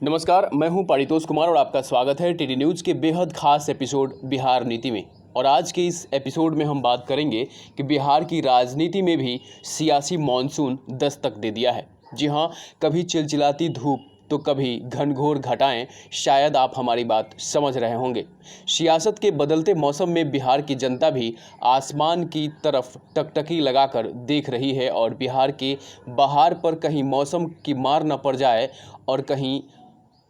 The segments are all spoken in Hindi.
नमस्कार, मैं हूं पारितोष कुमार और आपका स्वागत है टीडी न्यूज़ के बेहद खास एपिसोड बिहार नीति में। और आज के इस एपिसोड में हम बात करेंगे कि बिहार की राजनीति में भी सियासी मॉनसून दस्तक दे दिया है। जी हां, कभी चिलचिलाती धूप तो कभी घनघोर घटाएं, शायद आप हमारी बात समझ रहे होंगे। सियासत के बदलते मौसम में बिहार की जनता भी आसमान की तरफ टकटकी लगाकर देख रही है और बिहार के बहार पर कहीं मौसम की मार न पड़ जाए और कहीं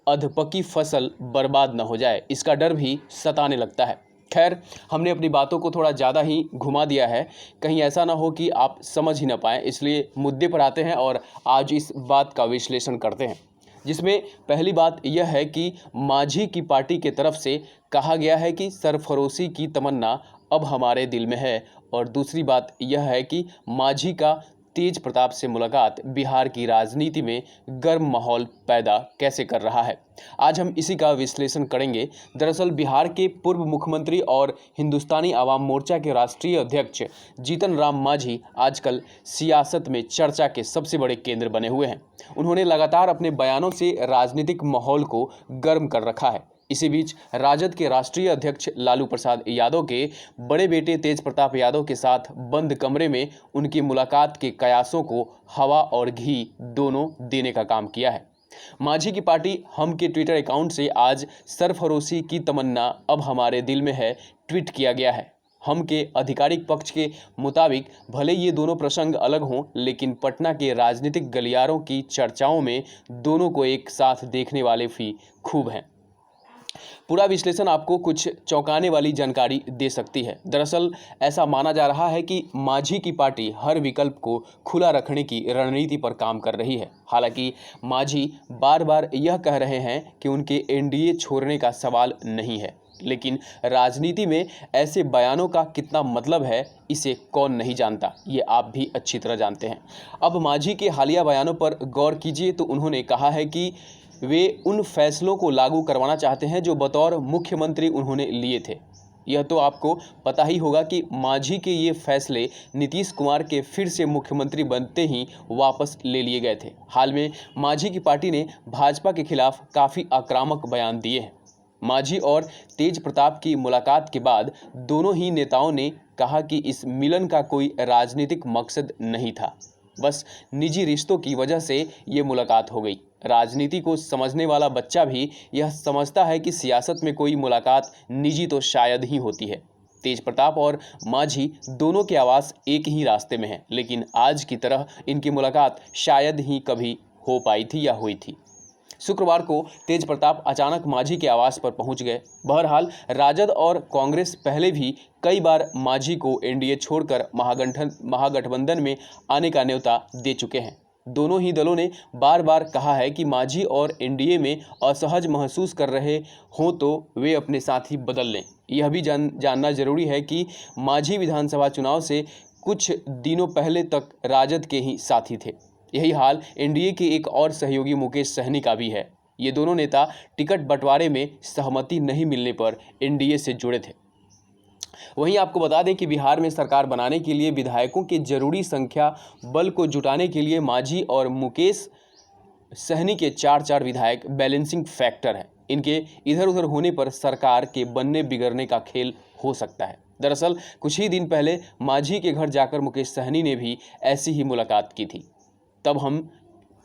अधपकी फसल बर्बाद न हो जाए, इसका डर भी सताने लगता है। खैर, हमने अपनी बातों को थोड़ा ज़्यादा ही घुमा दिया है, कहीं ऐसा ना हो कि आप समझ ही ना पाएँ, इसलिए मुद्दे पर आते हैं और आज इस बात का विश्लेषण करते हैं। जिसमें पहली बात यह है कि मांझी की पार्टी की तरफ से कहा गया है कि सरफरोशी की तमन्ना अब हमारे दिल में है, और दूसरी बात यह है कि मांझी का तेज प्रताप से मुलाकात बिहार की राजनीति में गर्म माहौल पैदा कैसे कर रहा है। आज हम इसी का विश्लेषण करेंगे। दरअसल बिहार के पूर्व मुख्यमंत्री और हिंदुस्तानी आवाम मोर्चा के राष्ट्रीय अध्यक्ष जीतन राम मांझी आजकल सियासत में चर्चा के सबसे बड़े केंद्र बने हुए हैं। उन्होंने लगातार अपने बयानों से राजनीतिक माहौल को गर्म कर रखा है। इसी बीच राजद के राष्ट्रीय अध्यक्ष लालू प्रसाद यादव के बड़े बेटे तेज प्रताप यादव के साथ बंद कमरे में उनकी मुलाकात के कयासों को हवा और घी दोनों देने का काम किया है। मांझी की पार्टी हम के ट्विटर अकाउंट से आज सरफरोशी की तमन्ना अब हमारे दिल में है ट्वीट किया गया है। हम के आधिकारिक पक्ष के मुताबिक भले ये दोनों प्रसंग अलग हों, लेकिन पटना के राजनीतिक गलियारों की चर्चाओं में दोनों को एक साथ देखने वाले भी खूब हैं। पूरा विश्लेषण आपको कुछ चौंकाने वाली जानकारी दे सकती है। दरअसल ऐसा माना जा रहा है कि मांझी की पार्टी हर विकल्प को खुला रखने की रणनीति पर काम कर रही है। हालांकि मांझी बार बार यह कह रहे हैं कि उनके एनडीए छोड़ने का सवाल नहीं है, लेकिन राजनीति में ऐसे बयानों का कितना मतलब है, इसे कौन नहीं जानता, ये आप भी अच्छी तरह जानते हैं। अब मांझी के हालिया बयानों पर गौर कीजिए तो उन्होंने कहा है कि वे उन फैसलों को लागू करवाना चाहते हैं जो बतौर मुख्यमंत्री उन्होंने लिए थे। यह तो आपको पता ही होगा कि मांझी के ये फैसले नीतीश कुमार के फिर से मुख्यमंत्री बनते ही वापस ले लिए गए थे। हाल में मांझी की पार्टी ने भाजपा के खिलाफ काफ़ी आक्रामक बयान दिए हैं। मांझी और तेज प्रताप की मुलाकात के बाद दोनों ही नेताओं ने कहा कि इस मिलन का कोई राजनीतिक मकसद नहीं था, बस निजी रिश्तों की वजह से ये मुलाकात हो गई। राजनीति को समझने वाला बच्चा भी यह समझता है कि सियासत में कोई मुलाकात निजी तो शायद ही होती है। तेज प्रताप और मांझी दोनों के आवास एक ही रास्ते में हैं, लेकिन आज की तरह इनकी मुलाकात शायद ही कभी हो पाई थी या हुई थी। शुक्रवार को तेज प्रताप अचानक मांझी के आवास पर पहुंच गए। बहरहाल राजद और कांग्रेस पहले भी कई बार मांझी को एनडीए छोड़कर महागठबंधन में आने का न्योता दे चुके हैं। दोनों ही दलों ने बार बार कहा है कि मांझी और एनडीए में असहज महसूस कर रहे हों तो वे अपने साथी बदल लें। यह भी जानना जरूरी है कि मांझी विधानसभा चुनाव से कुछ दिनों पहले तक राजद के ही साथी थे। यही हाल एनडीए के एक और सहयोगी मुकेश सहनी का भी है। ये दोनों नेता टिकट बंटवारे में सहमति नहीं मिलने पर एनडीए से जुड़े थे। वहीं आपको बता दें कि बिहार में सरकार बनाने के लिए विधायकों की जरूरी संख्या बल को जुटाने के लिए मांझी और मुकेश सहनी के 4 विधायक बैलेंसिंग फैक्टर हैं। इनके इधर उधर होने पर सरकार के बनने बिगड़ने का खेल हो सकता है। दरअसल कुछ ही दिन पहले मांझी के घर जाकर मुकेश सहनी ने भी ऐसी ही मुलाकात की थी।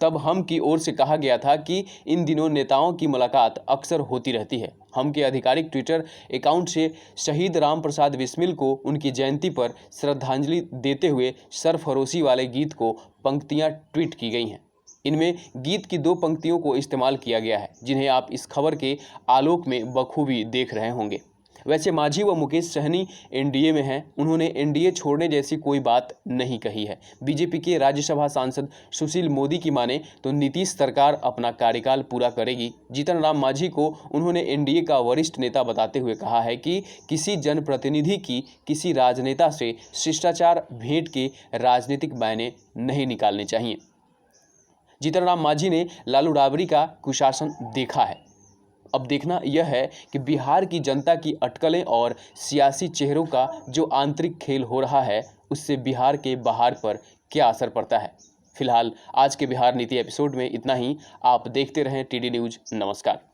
तब हम की ओर से कहा गया था कि इन दिनों नेताओं की मुलाकात अक्सर होती रहती है। हम के आधिकारिक ट्विटर अकाउंट से शहीद राम प्रसाद बिस्मिल को उनकी जयंती पर श्रद्धांजलि देते हुए सरफरोशी वाले गीत को पंक्तियां ट्वीट की गई हैं। इनमें गीत की 2 पंक्तियों को इस्तेमाल किया गया है, जिन्हें आप इस खबर के आलोक में बखूबी देख रहे होंगे। वैसे मांझी व मुकेश सहनी एनडीए में हैं। उन्होंने एनडीए छोड़ने जैसी कोई बात नहीं कही है। बीजेपी के राज्यसभा सांसद सुशील मोदी की माने तो नीतीश सरकार अपना कार्यकाल पूरा करेगी। जीतन राम मांझी को उन्होंने एनडीए का वरिष्ठ नेता बताते हुए कहा है कि किसी जनप्रतिनिधि की किसी राजनेता से शिष्टाचार भेंट के राजनीतिक मायने नहीं निकालने चाहिए। जीतन राम मांझी ने लालू राबड़ी का कुशासन देखा है। अब देखना यह है कि बिहार की जनता की अटकलें और सियासी चेहरों का जो आंतरिक खेल हो रहा है, उससे बिहार के बहार पर क्या असर पड़ता है। फिलहाल आज के बिहार नीति एपिसोड में इतना ही। आप देखते रहें टीडी न्यूज़। नमस्कार।